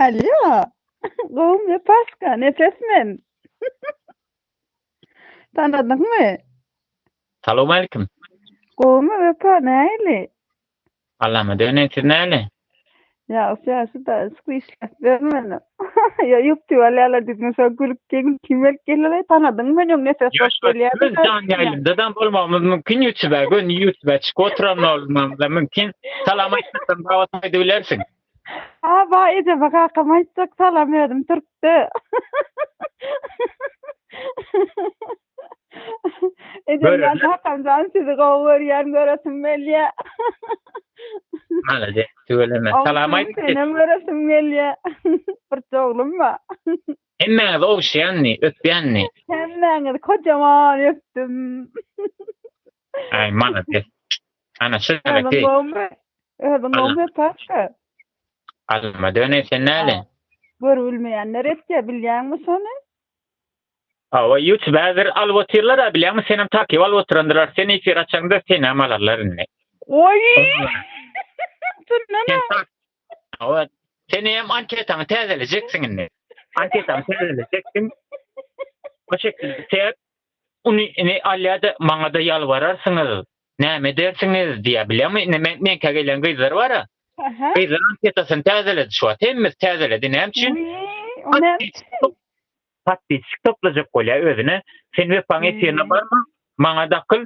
Alo. Kovum ve Paska. Nefesmen. Tanıdın mı? Salam aleyküm. Kovum ve Pa neyle? Allah'ıma döneysiz neyle? Ya siyasi da sıkı işlet vermeni. Ya yuptu valla dedim sen gülüp gelin kimler gelirler tanıdın mı? Yok nefes Yaş hoş geliyor. biz can yayılımdan bolmamız mümkün YouTube'a gün YouTube'a çık oturan olmamız da mümkün. Salam aleyküm davet edebilirsin. Aa bak iyice bak aklıma hiç çok salam verdim Türk'te. İyice Böyle ben hakamdan sizi kovuyor yan göresim geliyor. Hadi söyleme. Salam aleyküm. Senem göresim geliyor. Bir oğlum var. Emme o şey anne, öpyanne. Kendine kocaman öptüm. Ay mana de. Ana şöyle Ödün ki. gombe. Ödün gombe paşa. Allah'ıma döneysiz neyle? Görülmeyenler etke bilyen mi sonu? Ava YouTube'a hazır alvatırlar biliyor musun? Senem takip alvatırandılar. Seni ifir açanda seni amalarlar ne? Oy! Tünnene. Ava seni hem anketamı tezeleceksin ne? Anketamı tezeleceksin. O şekilde sen onu aliyada bana da yalvararsınız. Ne dersiniz diye biliyor musun? Men kagelen kızlar var ya. Kızlar anketasını tezeledi şu an. Temiz tezeledi. Ne için? O ne? Patisik toplacak kolya özüne. Sen ve bana efirine var mı? Bana da kıl.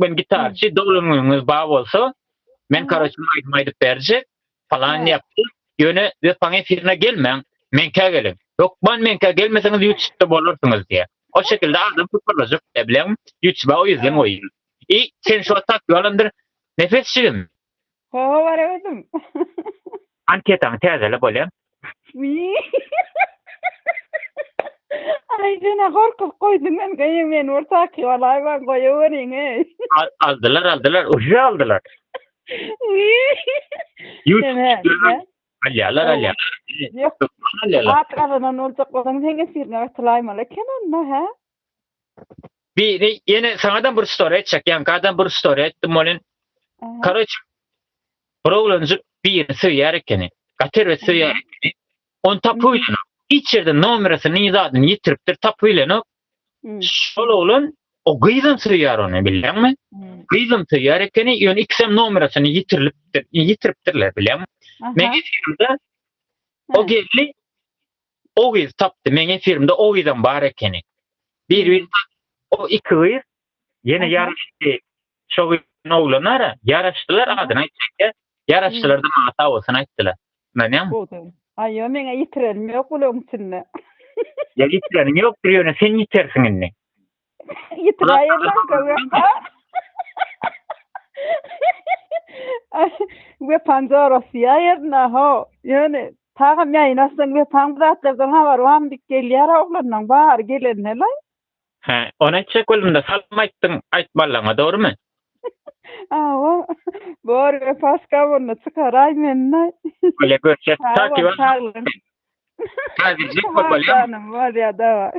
Ben gitarcı. Doğruluğunuz bağ olsa. Men karışım aydıp verecek. Falan yaptı. Yöne ve bana efirine gelmen. Men kagelen. Yok men gelmeseniz YouTube'da bulursunuz diye. O şekilde adam tutulacak. Bilem YouTube'a o yüzden oyun. Sen şu atak yolandır. Nefesçiyim. Ho var özüm. Anketamı tezele böyle. Ay jana korkup koydum ben men ortak vallahi ben koyuverin Aldılar. Ucu aldılar. YouTube'da alyalar. Yok. Atkadan olacak olan henge sirne atlaymalı kenan ha. Bir yine sanadan bir story edecek. Yani kadın bir story ettim onun. Karıç. Problemci bir sıyar ekeni. Katır ve sıyar ekeni. On tapuyla. İçeride numarasını izadını yitiriptir tapuyla. Şöyle olun. O gıydım sıyar onu biliyor musun? Gıydım sıyar ekeni. Yani iksem numarasını yitiriptirler biliyor musun? Menge firmada o geldi. O giz taptı. Menge firmada o gizden bar ekeni. Bir o iki giz yine yarıştı. Şoğun oğlanlara yarıştılar adına çekke. Yarıştılar da mata olsun ayttılar. Menem? Ay yo menge yitirelim yok ulum sinne. Ya yitirelim yok diyor sen yitersin inne. Yitirayırlar kavga. Ve panzara siyayırna ho. Yani tağım yayınasın ve panzatlardan ha var. Vam dik geliyor oğlandan bahar gelen ne lan? Ha, ona çek oğlum salma ayttın aytmalama doğru mu? Aa, bor ve paska bunu çıkaray menne. Öyle görse takip var. Hadi cek var böyle. Canım var ya da var.